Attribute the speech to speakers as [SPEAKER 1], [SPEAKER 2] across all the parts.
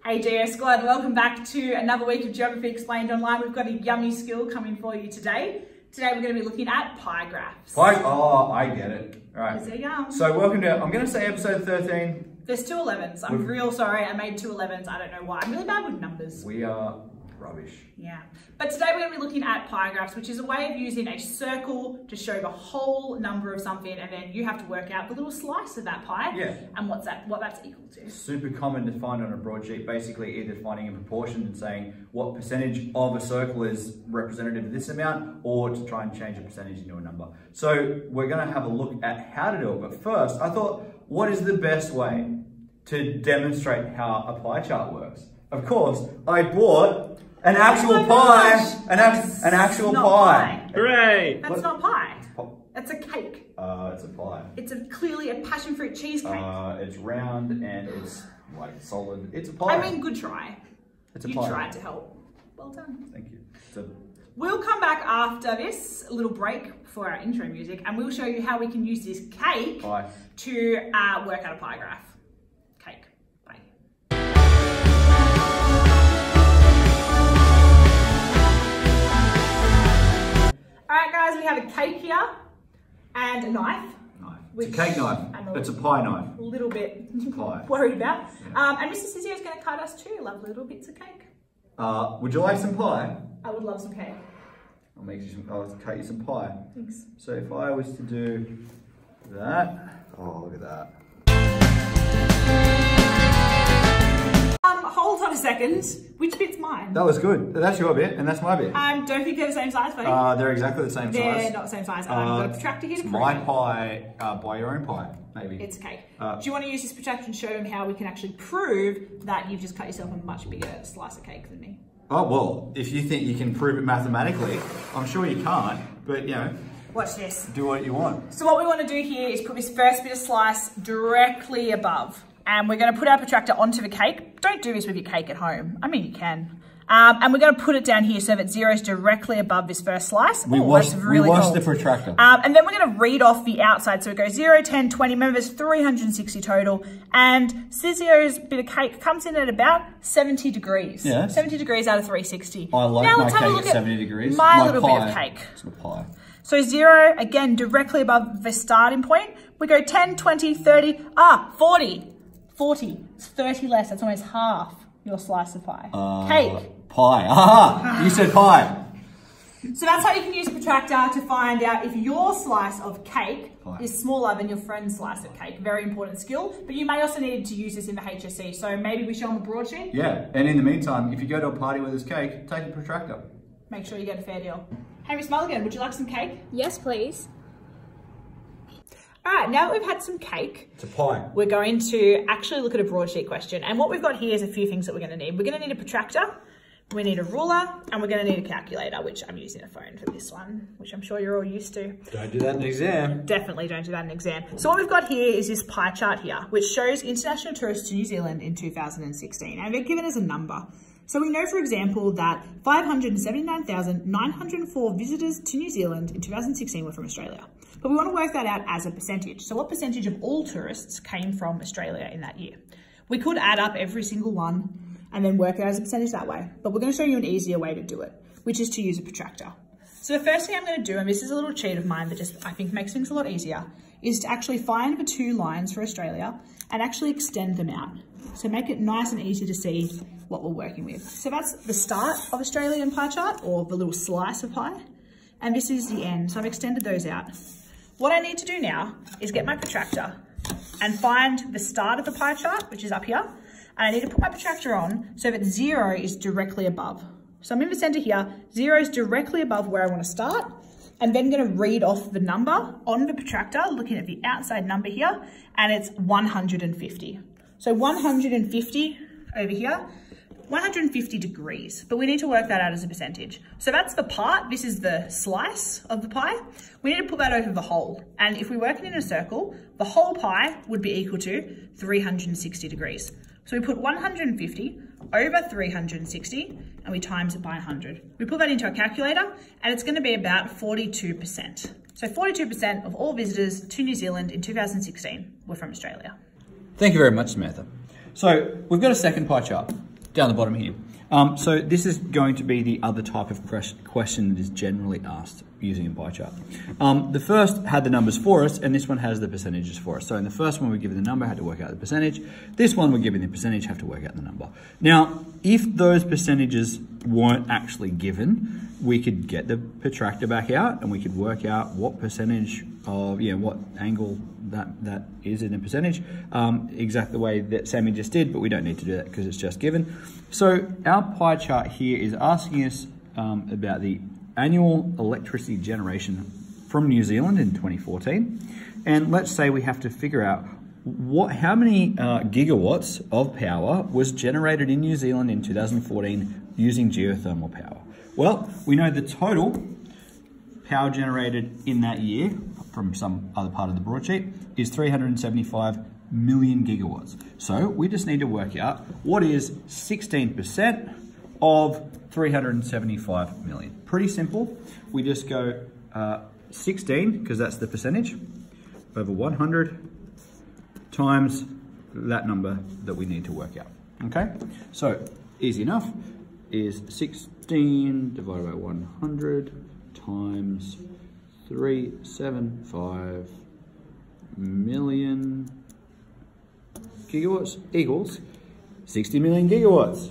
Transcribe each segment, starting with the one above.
[SPEAKER 1] Hey GO Squad, welcome back to another week of Geography Explained Online. We've got a yummy skill coming for you today. Today we're going to be looking at pie graphs.
[SPEAKER 2] Oh, I get it. All right.
[SPEAKER 1] There you go.
[SPEAKER 2] So welcome to, I'm going to say episode 13.
[SPEAKER 1] There's two 11s. I'm real sorry. I made two 11s. I don't know why. I'm really bad with numbers.
[SPEAKER 2] We are rubbish.
[SPEAKER 1] Yeah. But today we're going to be looking at pie graphs, which is a way of using a circle to show the whole number of something, and then you have to work out the little slice of that pie and what that's equal to.
[SPEAKER 2] Super common to find on a broadsheet, basically either finding a proportion and saying what percentage of a circle is representative of this amount, or to try and change a percentage into a number. So we're going to have a look at how to do it. But first, I thought, what is the best way to demonstrate how a pie chart works? Of course, I bought an actual pie, an actual pie.
[SPEAKER 1] Hooray! That's not pie. That's a cake.
[SPEAKER 2] It's a pie.
[SPEAKER 1] It's clearly a passion fruit cheesecake.
[SPEAKER 2] It's round and it's like solid. It's a pie.
[SPEAKER 1] I mean, good try.
[SPEAKER 2] It's a
[SPEAKER 1] you
[SPEAKER 2] pie.
[SPEAKER 1] You tried to help. Well done.
[SPEAKER 2] Thank you.
[SPEAKER 1] We'll come back after this little break for our intro music, and we'll show you how we can use this cake to work out a pie graph. Cake. Bye. Alright guys, we have a cake here and a knife.
[SPEAKER 2] It's a cake knife. It's a pie knife.
[SPEAKER 1] A little bit
[SPEAKER 2] pie.
[SPEAKER 1] worried about.
[SPEAKER 2] Yeah.
[SPEAKER 1] And Mr. Cizzio is going to cut us two lovely little bits of cake.
[SPEAKER 2] Would you like some pie?
[SPEAKER 1] I would love some cake.
[SPEAKER 2] I'll cut you some pie.
[SPEAKER 1] Thanks.
[SPEAKER 2] So if I was to do that, oh look at that.
[SPEAKER 1] Hold on a second. Which bit's mine?
[SPEAKER 2] That was good. That's your bit, and that's my bit.
[SPEAKER 1] Don't think they're the same size, buddy.
[SPEAKER 2] They're exactly the same size.
[SPEAKER 1] They're not the same size. I've got a protractor here to prove
[SPEAKER 2] my pie, buy your own pie, maybe.
[SPEAKER 1] It's a cake. Do you want to use this protractor and show them how we can actually prove that you've just cut yourself a much bigger slice of cake than me?
[SPEAKER 2] Oh, well, if you think you can prove it mathematically, I'm sure you can't, but you know.
[SPEAKER 1] Watch this.
[SPEAKER 2] Do what you want.
[SPEAKER 1] So what we want to do here is put this first bit of slice directly above. And we're going to put our protractor onto the cake. Don't do this with your cake at home. I mean, you can. And we're going to put it down here so that 0 is directly above this first slice.
[SPEAKER 2] We washed the protractor.
[SPEAKER 1] And then we're going to read off the outside. So it goes 0, 10, 20. Remember, there's 360 total. And Cizzio's bit of cake comes in at about 70 degrees.
[SPEAKER 2] Yeah.
[SPEAKER 1] 70 degrees out of 360.
[SPEAKER 2] I like my cake at 70 degrees.
[SPEAKER 1] My little bit of cake.
[SPEAKER 2] It's a pie.
[SPEAKER 1] So 0, again, directly above the starting point. We go 10, 20, 30, 40. 40. It's 30 less. That's almost half your slice of pie. Cake.
[SPEAKER 2] Pie. Aha! You said pie.
[SPEAKER 1] So that's how you can use a protractor to find out if your slice of cake is smaller than your friend's slice of cake. Very important skill. But you may also need to use this in the HSC. So maybe we show them a broadsheet.
[SPEAKER 2] Yeah. And in the meantime, if you go to a party where there's cake, take a protractor.
[SPEAKER 1] Make sure you get a fair deal. Hey, Miss Mulligan, would you like some cake?
[SPEAKER 3] Yes, please.
[SPEAKER 1] All right, now that we've had some cake,
[SPEAKER 2] it's a pie.
[SPEAKER 1] We're going to actually look at a broadsheet question. And what we've got here is a few things that we're going to need. We're going to need a protractor, we need a ruler, and we're going to need a calculator, which I'm using a phone for this one, which I'm sure you're all used to.
[SPEAKER 2] Don't do that in exam.
[SPEAKER 1] Definitely don't do that in exam. So what we've got here is this pie chart here, which shows international tourists to New Zealand in 2016. And they're given as a number. So we know, for example, that 579,904 visitors to New Zealand in 2016 were from Australia. But we want to work that out as a percentage. So what percentage of all tourists came from Australia in that year? We could add up every single one and then work it out as a percentage that way. But we're going to show you an easier way to do it, which is to use a protractor. So the first thing I'm going to do, and this is a little cheat of mine that just I think makes things a lot easier, is to actually find the two lines for Australia and actually extend them out. So make it nice and easy to see what we're working with. So that's the start of Australian pie chart, or the little slice of pie. And this is the end. So I've extended those out. What I need to do now is get my protractor and find the start of the pie chart, which is up here. And I need to put my protractor on so that 0 is directly above. So I'm in the center here. 0 is directly above where I want to start. I'm then going to read off the number on the protractor, looking at the outside number here, and it's 150. So 150 over here, 150 degrees, but we need to work that out as a percentage. So that's the part, this is the slice of the pie. We need to put that over the whole. And if we're working in a circle, the whole pie would be equal to 360 degrees. So we put 150 over 360 and we times it by 100. We put that into a calculator and it's going to be about 42%. So 42% of all visitors to New Zealand in 2016 were from Australia.
[SPEAKER 2] Thank you very much, Samantha. So we've got a second pie chart. down the bottom here. So this is going to be the other type of question that is generally asked using a pie chart. The first had the numbers for us, and this one has the percentages for us. So in the first one, we're given the number, had to work out the percentage. This one, we're given the percentage, have to work out the number. Now, if those percentages weren't actually given, we could get the protractor back out and we could work out what percentage of, what angle that is in a percentage, exactly the way that Sammy just did, but we don't need to do that because it's just given. So our pie chart here is asking us about the annual electricity generation from New Zealand in 2014. And let's say we have to figure out how many gigawatts of power was generated in New Zealand in 2014 using geothermal power. Well, we know the total power generated in that year from some other part of the broadsheet is 375 million gigawatts. So we just need to work out what is 16% of 375 million. Pretty simple. We just go 16, because that's the percentage, over 100 times that number that we need to work out. Okay, so easy enough, is 16 divided by 100 times 375 million gigawatts equals 60 million gigawatts.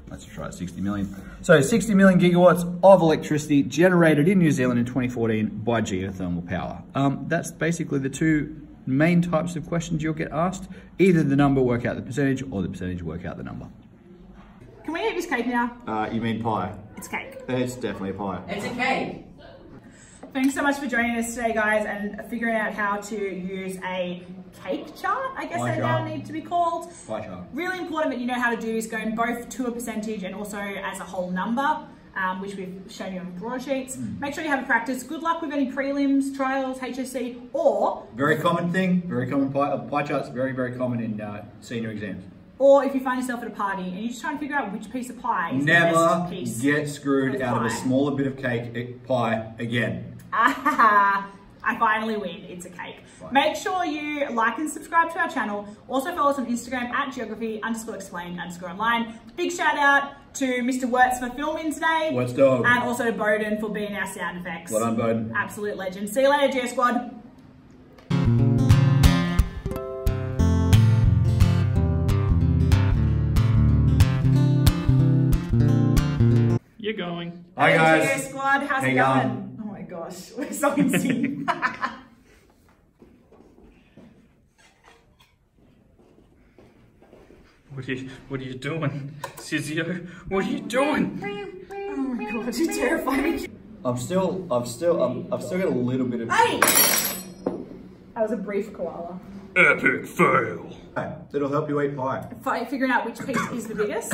[SPEAKER 2] Let's try 60 million. So 60 million gigawatts of electricity generated in New Zealand in 2014 by geothermal power. That's basically the two main types of questions you'll get asked. Either the number work out the percentage, or the percentage work out the number.
[SPEAKER 1] Can we eat this cake now?
[SPEAKER 2] You mean pie?
[SPEAKER 1] It's cake.
[SPEAKER 2] It's definitely a pie.
[SPEAKER 3] It's a cake.
[SPEAKER 1] Thanks so much for joining us today, guys, and figuring out how to use a cake chart, I guess they now need to be called.
[SPEAKER 2] Pie chart.
[SPEAKER 1] Really important that you know how to do this, going both to a percentage and also as a whole number, which we've shown you on broadsheets. Make sure you have a practice. Good luck with any prelims, trials, HSC, or...
[SPEAKER 2] Very common thing, very common pie charts, very, very common in senior exams.
[SPEAKER 1] Or if you find yourself at a party and you're just trying to figure out which piece of pie is the best piece.
[SPEAKER 2] Never get screwed out of a smaller bit of pie again.
[SPEAKER 1] I finally win, it's a cake. Right. Make sure you like and subscribe to our channel. Also follow us on Instagram at geography_explained_online. Big shout out to Mr. Wirtz for filming today.
[SPEAKER 2] Wirtz dog.
[SPEAKER 1] And also to Bowden for being our sound effects.
[SPEAKER 2] Well done, Bowden.
[SPEAKER 1] Absolute legend. See you later, Geo Squad.
[SPEAKER 4] You're going.
[SPEAKER 2] Hi guys.
[SPEAKER 1] Geo Squad, how's it going? Oh my gosh, we're so insane.
[SPEAKER 4] What are you doing, Cizzio? What are you doing?
[SPEAKER 1] Oh my god, you terrify me.
[SPEAKER 2] I've still got a little bit of...
[SPEAKER 1] Hey! That was a brief koala.
[SPEAKER 4] Epic fail.
[SPEAKER 2] It'll help you eat pie.
[SPEAKER 1] Figuring out which piece is the biggest.